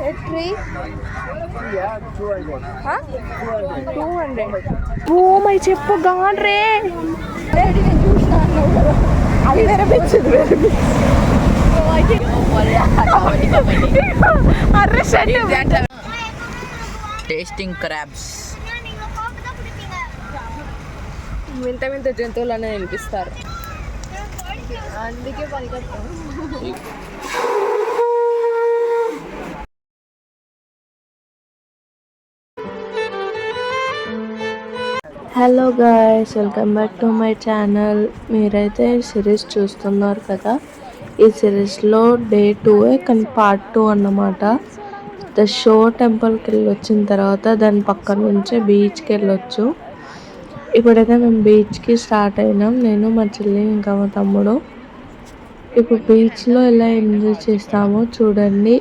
Tree? Yeah, 200. Huh? 200. Oh my చెప్పు గాన్ రే అది వేరే పిచ్చింది అర్రే షట్ టేస్టింగ్ క్రాబ్స్. వింత వింత జంతువులనే వినిపిస్తారు అందుకే పనికొస్తాం. Hello guys, welcome back to my channel. మీరైతే సిరీస్ చూస్తున్నారు కదా, ఈ సిరీస్లో డే 2 కానీ పార్ట్ 2 అన్నమాట. ద షో టెంపుల్కి వెళ్ళి వచ్చిన తర్వాత దాని పక్కన నుంచే బీచ్కి వెళ్ళొచ్చు. ఇప్పుడైతే మేము బీచ్కి స్టార్ట్ అయినాం, నేను మా చెల్లి ఇంకా మా తమ్ముడు. ఇప్పుడు బీచ్లో ఎలా ఎంజాయ్ చేస్తామో చూడండి.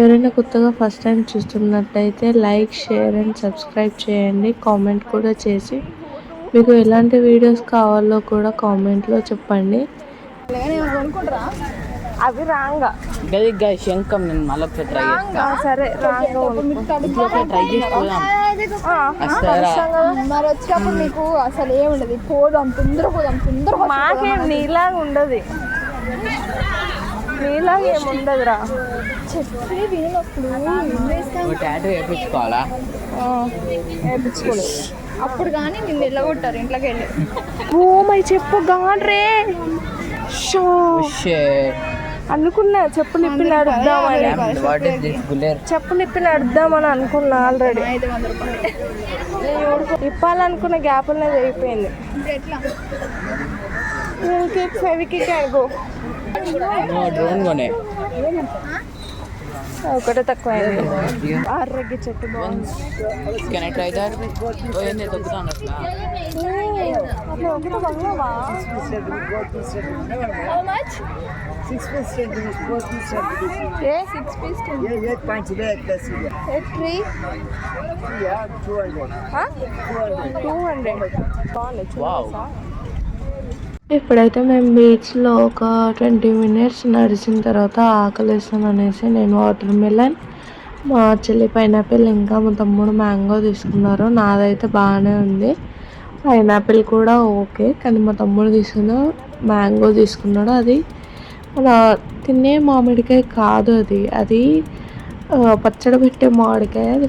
ఎవరైనా కొత్తగా ఫస్ట్ టైం చూస్తున్నట్టయితే లైక్, షేర్ అండ్ సబ్స్క్రైబ్ చేయండి. కామెంట్ కూడా చేసి మీకు ఎలాంటి వీడియోస్ కావాలో కూడా కామెంట్లో చెప్పండి. అవి రాంగా గదిగా శంఖం నేను మళ్ళీ ట్రై చేస్తాను. సరే రాంగా ట్రై చేసుకోదాం. మరి వచ్చినప్పుడు నీకు అసలు ఏముండదు, పోదాం తొందర మాకేం నీలాగా ఉండదు, నీలాగా ఏముండదురా. చెప్పి వినప్పుడు టాటూ వేయించుకోవాలా? వేయించుకోలేదు అప్పుడు కానీ నిన్ను వెళ్ళగొట్టారు ఇంట్లోకి వెళ్ళి. ఓ మై చెప్పు గాన్ రే అనుకున్నా. చెప్పు నిప్పి నడుద్దామని, చెప్పు నిప్పి నడుద్దామని అనుకున్నా. ఆల్రెడీ 500 రూపాయలు ఇప్పాలనుకున్న గ్యాప్ అనేది అయిపోయింది. ఎట్లా ఒకటే తక్కువ ఆరోగ్య చెట్టు బాగుంది. ఇప్పుడైతే మేము బీచ్లో ఒక 20 మినిట్స్ నడిచిన తర్వాత ఆకలిస్తాను అనేసి నేను వాటర్ మిలన్, మా చెల్లి పైనాపిల్, ఇంకా మా తమ్ముడు మ్యాంగో తీసుకున్నారు. నాదైతే బాగానే ఉంది, పైనాపిల్ కూడా ఓకే, కానీ మా తమ్ముడు తీసుకున్న మ్యాంగో తీసుకున్నాడు. అది మన తినే మామిడికాయ కాదు, అది పచ్చడి పెట్టే మామిడికాయ. అది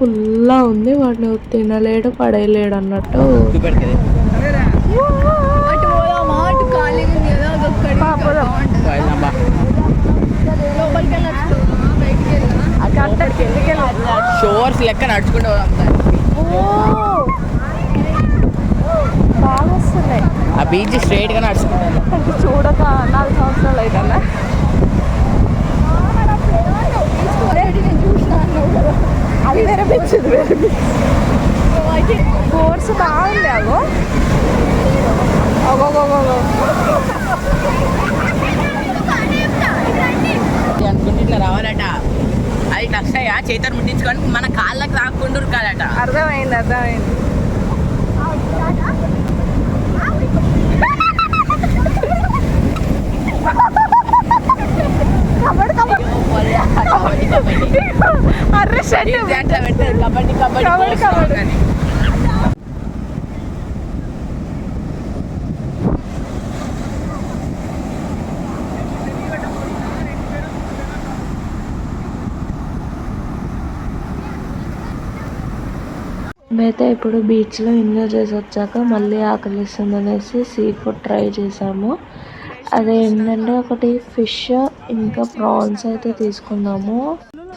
ఫుల్లా ఉంది, వాడిని తినలేడు పడేయలేడు అన్నట్టు. షోర్స్ లెక్క నడుచుకుంటూ బాగా వస్తున్నాయి. ఆ బీచ్ స్ట్రైట్ గా నడుచుకుంటాను. చూడక 4 సంవత్సరాలు అవుతుందా. అది వేరే పిచ్చింది, కోర్సు బాగుంది. అనుకుంటే ఇట్లా రావాలట, అది కష్టయా చేతులు ముట్టించుకొని మన కాళ్ళకి రాకుండా ఉరకాలట. అర్థమైంది. అర్రే కబడ్డీ కబడ్డీ. మేమైతే ఇప్పుడు బీచ్లో ఎంజాయ్ చేసి వచ్చాక మళ్ళీ ఆకలిస్తుంది అనేసి సీ ఫుడ్ ట్రై చేసాము. అదేంటంటే ఒకటి ఫిష్ ఇంకా ప్రాన్స్ అయితే తీసుకున్నాము.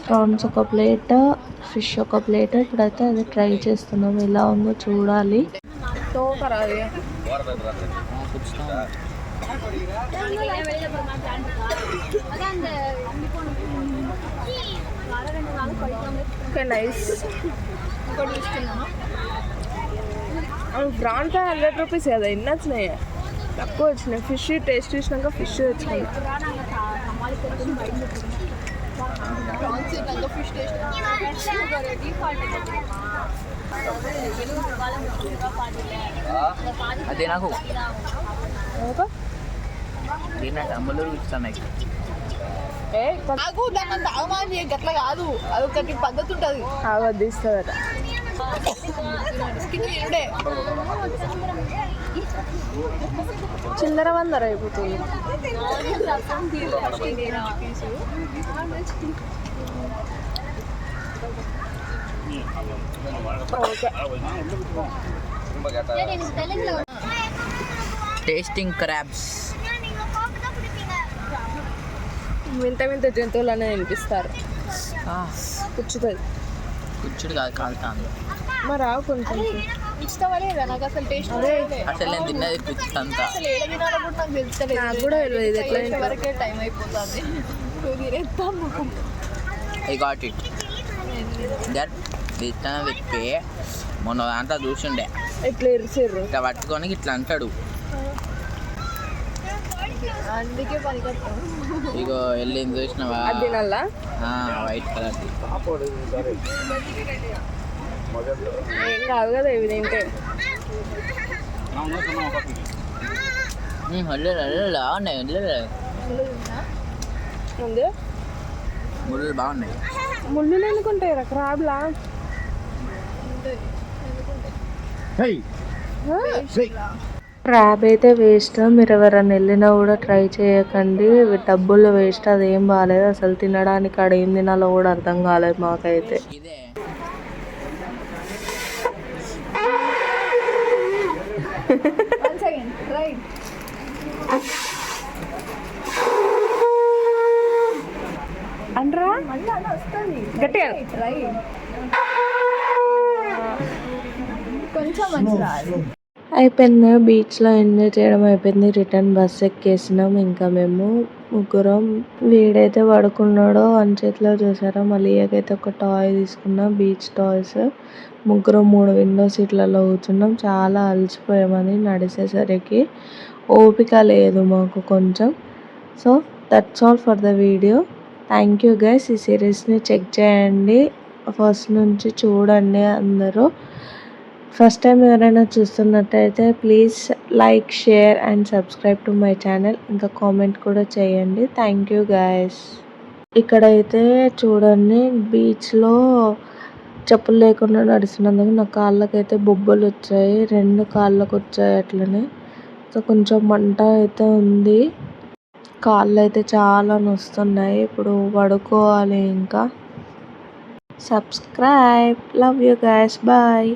ప్రాన్స్ ఒక ప్లేట్, ఫిష్ ఒక ప్లేట్. ఇప్పుడైతే అది ట్రై చేస్తున్నాము, ఎలా ఉందో చూడాలి. ప్రాన్స్ 100 రూపీస్ కదా, ఎన్ని వచ్చినాయి? తక్కువ వచ్చినాయి. ఫిష్ టేస్ట్ చూసినాక ఫిష్ వచ్చినాయి. అదే నాకు అమ్మలు ఇస్తాను. గట్లా కాదు అదొకటి పద్ధతి ఉంటుంది. వద్దిస్తుందట. చిల్లర వందర అయిపోతుంది. Tasting crabs. వింత వింత జంతువులు అనేది వినిపిస్తారు. కూర్చుతుంది. కూర్చుడు కాదు, కాలుతాను. మరి రావు కొంచెం ఇష్టమలేదా నాకు అసలు టేస్ట్ అసలు నేను తిన్నది పిచ్చి అంతా. అసలు ఏడ తినాలో కూడా నాకు తెలుస్తలేదు. నాకు కూడా తెలియదు ఎట్లా తినే వరకే టైం అయిపోతుంది. I got it. దట్ ఇట్లా విప్పి మొన్న దాంట్లో చూసిండే ఎట్లా ఇరిసిర్రు. ఇట్లా పట్టుకొని ఇట్లా అంటాడు. అందుకే పనికొస్తాం. ఇగో వెళ్ళింది చూసినావా? అది తినాలా? White colour. ఏం కాదు కదా ఇవి తింటే. బాగున్నాయి ముందు ముళ్ళు బాగున్నాయి. ముళ్ళు ఎందుకుంటాయి రా క్రాబ్లా? క్రాబ్ అయితే వేస్ట్. మీరు ఎవరైనా వెళ్ళినా కూడా ట్రై చేయకండి. డబ్బులు వేస్ట్. అదేం బాగాలేదు అసలు. తినడానికి అక్కడ ఏం తినాలో కూడా అర్థం కాలేదు మాకైతే. ఇదే అనరా గట్టిగా కొంచెం మంచిగా అయిపోయింది. బీచ్లో ఎంజాయ్ చేయడం అయిపోయింది. రిటర్న్ బస్ ఎక్కేసినాం. ఇంకా మేము ముగ్గురం. వీడైతే పడుకున్నాడో అని చేతిలో చూసారా. మళ్ళీ అయితే ఒక టాయ్ తీసుకున్నాం, బీచ్ టాయ్స్. ముగ్గురం 3 విండో సీట్లలో కూర్చున్నాం. చాలా అలసిపోయామని నడిచేసరికి ఓపిక లేదు మాకు కొంచెం. So that's all for the video. Thank you guys. ఈ సిరీస్ని చెక్ చేయండి, ఫస్ట్ నుంచి చూడండి అందరూ. ఫస్ట్ టైం ఎవరైనా చూస్తున్నట్టయితే please like, share and subscribe to my channel. ఇంకా కామెంట్ కూడా చేయండి. Thank you guys. ఇక్కడైతే చూడండి, బీచ్లో చెప్పులు లేకుండా నడుస్తున్నందుకు నా కాళ్ళకైతే బొబ్బలు వచ్చాయి. 2 కాళ్ళకు వచ్చాయి అట్లనే. సో కొంచెం మంట అయితే ఉంది. కాళ్ళు అయితే చాలా నొస్తున్నాయి. ఇప్పుడు పడుకోవాలి. ఇంకా subscribe. Love you guys. Bye.